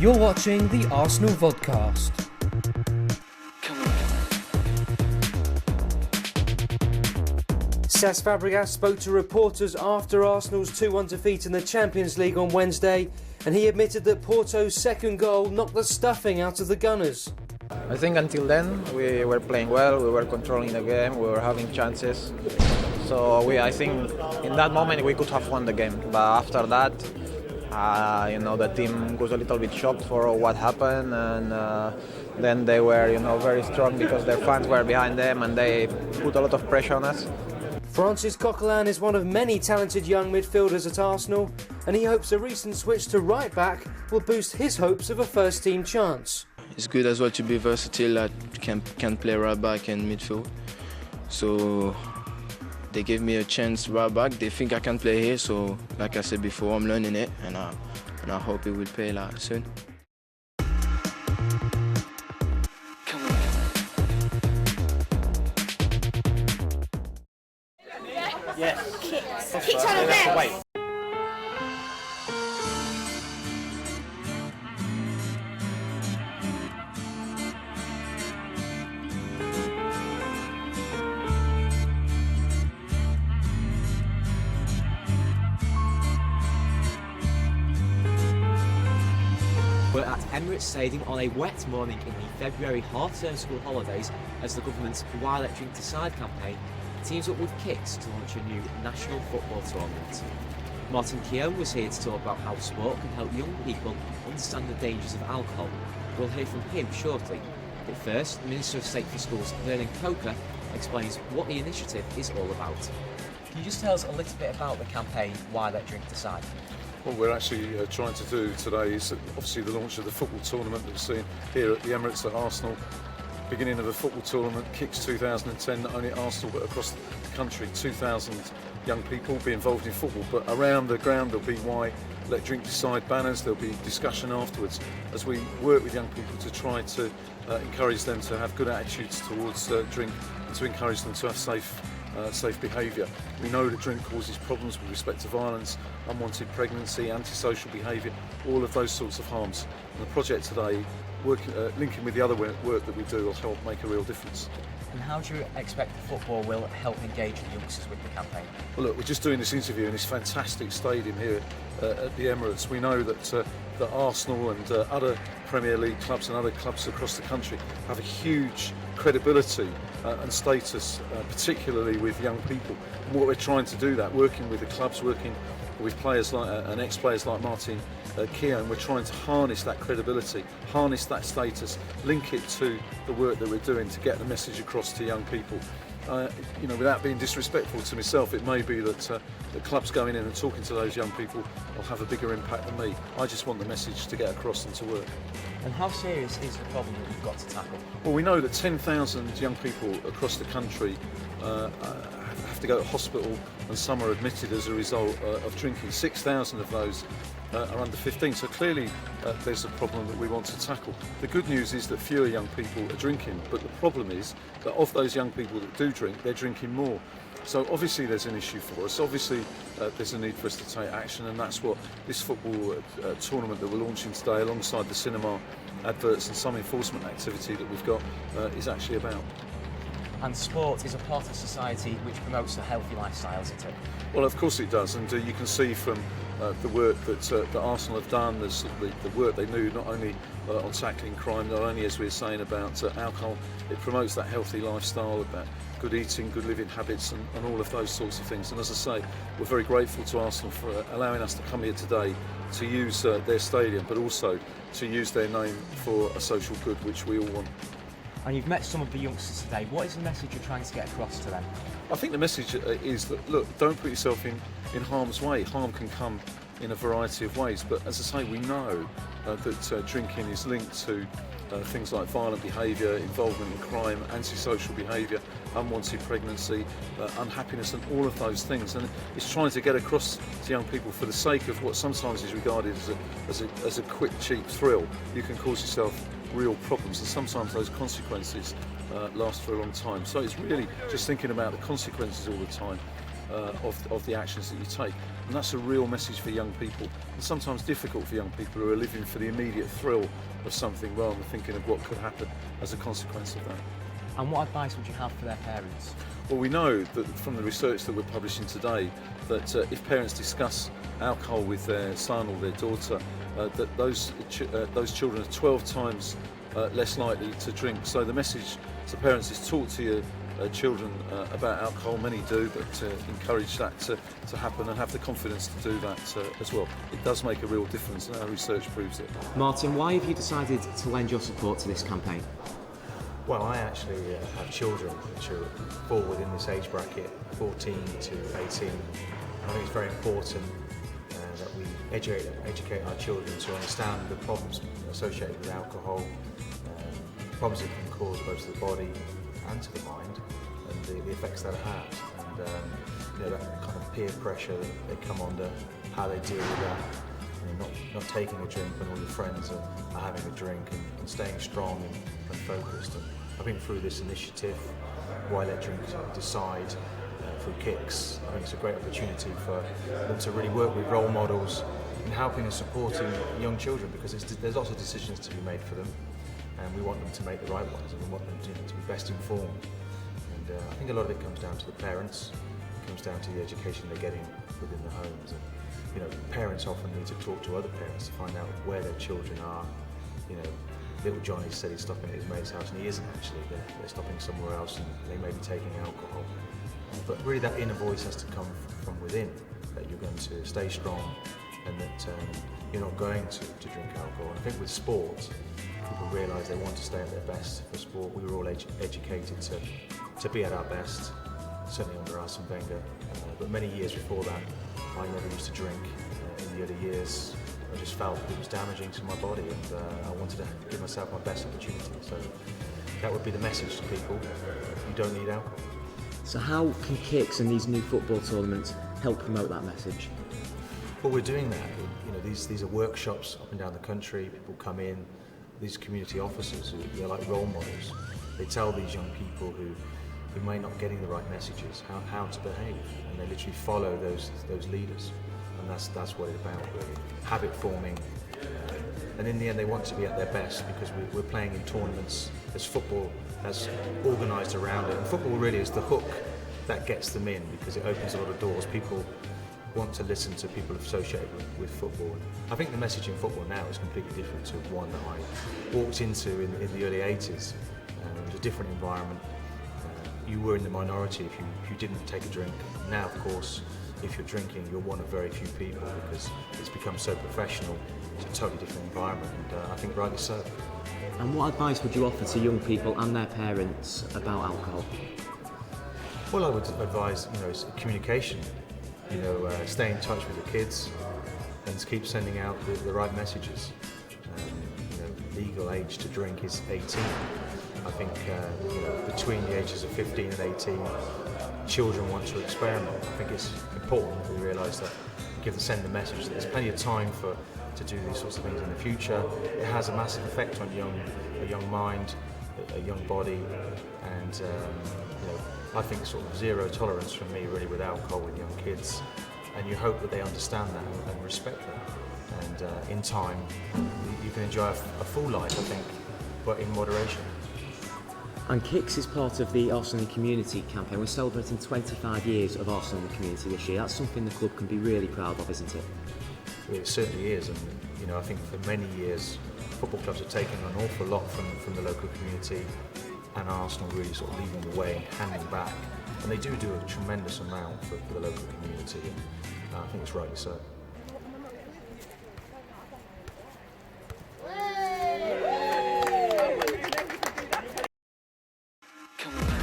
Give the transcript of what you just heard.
You're watching the Arsenal vodcast. Cesc Fabregas spoke to reporters after Arsenal's 2-1 defeat in the Champions League on Wednesday, and he admitted that Porto's second goal knocked the stuffing out of the Gunners. I think until then we were playing well, we were controlling the game, we were having chances. So I think in that moment we could have won the game. But after that, the team was a little bit shocked for what happened, and then they were, very strong because their fans were behind them and they put a lot of pressure on us. France's Coquelin is one of many talented young midfielders at Arsenal, and he hopes a recent switch to right back will boost his hopes of a first team chance. It's good as well to be versatile, that can play right back and midfield. So they gave me a chance right back. They think I can play here, so like I said before, I'm learning it, and I hope it will pay soon. Yes. Kicks on the left. Wait. We're at Emirates Stadium on a wet morning in the February half-term school holidays as the government's Why Let Drink Decide campaign teams up with Kicks to launch a new national football tournament. Martin Keown was here to talk about how sport can help young people understand the dangers of alcohol. We'll hear from him shortly. But first, the Minister of State for Schools, Vernon Coker, explains what the initiative is all about. Can you just tell us a little bit about the campaign Why Let Drink Decide? What we're actually trying to do today is obviously the launch of the football tournament that we're seeing here at the Emirates at Arsenal. Beginning of a football tournament, Kicks 2010, not only at Arsenal but across the country. 2,000 young people will be involved in football, but around the ground there'll be Why Let Drink Decide banners, there'll be discussion afterwards as we work with young people to try to encourage them to have good attitudes towards drink and to encourage them to have safe behaviour. We know that drink causes problems with respect to violence, unwanted pregnancy, antisocial behaviour, all of those sorts of harms. And the project today, linking with the other work that we do, will help make a real difference. And how do you expect football will help engage the youngsters with the campaign? Well, look, we're just doing this interview in this fantastic stadium here at the Emirates. We know that Arsenal and other Premier League clubs and other clubs across the country have a huge credibility and status, particularly with young people. And what we're trying to do, working with the clubs, working with players like and ex-players like Martin Keown, we're trying to harness that credibility, harness that status, link it to the work that we're doing to get the message across to young people. Without being disrespectful to myself, it may be that the clubs going in and talking to those young people will have a bigger impact than me. I just want the message to get across and to work. And how serious is the problem that you've got to tackle? Well, we know that 10,000 young people across the country have to go to hospital, and some are admitted as a result of drinking. 6,000 of those are under 15, so clearly there's a problem that we want to tackle. The good news is that fewer young people are drinking, but the problem is that of those young people that do drink, they're drinking more. So obviously there's an issue for us. Obviously there's a need for us to take action, and that's what this football tournament that we're launching today, alongside the cinema adverts and some enforcement activity that we've got, is actually about. And sport is a part of society which promotes a healthy lifestyle, isn't it? Well, of course it does, and you can see from the work that Arsenal have done, the work they do, not only on tackling crime, not only, as we were saying, about alcohol. It promotes that healthy lifestyle, about good eating, good living habits, and all of those sorts of things. And as I say, we're very grateful to Arsenal for allowing us to come here today to use their stadium, but also to use their name for a social good, which we all want. And you've met some of the youngsters today. What is the message you're trying to get across to them? I think the message is that, look, don't put yourself in harm's way. Harm can come in a variety of ways, but as I say, we know that drinking is linked to things like violent behaviour, involvement in crime, antisocial behaviour, unwanted pregnancy, unhappiness, and all of those things. And it's trying to get across to young people, for the sake of what sometimes is regarded as a quick, cheap thrill, you can cause yourself real problems, and sometimes those consequences last for a long time. So it's really just thinking about the consequences all the time, of the actions that you take. And that's a real message for young people. It's sometimes difficult for young people who are living for the immediate thrill of something rather than thinking of what could happen as a consequence of that. And what advice would you have for their parents? Well, we know that from the research that we're publishing today that if parents discuss alcohol with their son or their daughter, that those children are 12 times less likely to drink. So the message to parents is talk to your children about alcohol. Many do, but encourage that to happen and have the confidence to do that as well. It does make a real difference, and our research proves it. Martin, why have you decided to lend your support to this campaign? Well, I actually have children which fall within this age bracket, 14 to 18. I think it's very important that we educate our children to understand the problems associated with alcohol, problems it can cause both to the body and to the mind, and the effects that it has, and that kind of peer pressure that they come under, how they deal with that. Not taking a drink when all your friends are having a drink, and staying strong and focused. And I think through this initiative, Why Let Drink Decide, through Kicks, I think it's a great opportunity for them to really work with role models in helping and supporting young children, because there's lots of decisions to be made for them, and we want them to make the right ones, and we want them to be best informed. And I think a lot of it comes down to the parents, it comes down to the education they're getting within the homes. And, parents often need to talk to other parents to find out where their children are. Little Johnny said he's stopping at his mate's house, and he isn't actually. They're stopping somewhere else, and they may be taking alcohol. But really that inner voice has to come from within, that you're going to stay strong, and that you're not going to drink alcohol. And I think with sport, people realise they want to stay at their best for sport. We were all educated to be at our best, certainly under Arsene Wenger. But many years before that, I never used to drink. In the early years, I just felt it was damaging to my body, and I wanted to give myself my best opportunity. So that would be the message to people: you don't need alcohol. So how can Kicks and these new football tournaments help promote that message? Well, we're doing that. These are workshops up and down the country. People come in, these community officers who are like role models. They tell these young people who may not getting the right messages how to behave, and they literally follow those leaders, and that's what it's about, really. Habit forming, and in the end they want to be at their best, because we're playing in tournaments. There's football that's organised around it, and football really is the hook that gets them in, because it opens a lot of doors. People want to listen to people associated with football. I think the message in football now is completely different to one that I walked into in the early 80s. It was a different environment. You were in the minority if you didn't take a drink. Now, of course, if you're drinking, you're one of very few people, because it's become so professional. It's a totally different environment, and I think rightly so. And what advice would you offer to young people and their parents about alcohol? Well, I would advise, it's communication. Stay in touch with the kids and keep sending out the right messages. Legal age to drink is 18. I think between the ages of 15 and 18, children want to experiment. I think it's important that we realise that, send the message that there's plenty of time to do these sorts of things in the future. It has a massive effect on a young mind, a young body, and I think sort of zero tolerance from me really with alcohol with young kids, and you hope that they understand that and respect that, and in time you can enjoy a full life, I think, but in moderation. And Kicks is part of the Arsenal in the Community campaign. We're celebrating 25 years of Arsenal in the Community this year. That's something the club can be really proud of, isn't it? It certainly is, and I think for many years football clubs have taken an awful lot from the local community, and Arsenal really sort of leading the way and handing back. And they do a tremendous amount for the local community, and I think it's rightly so. Come on.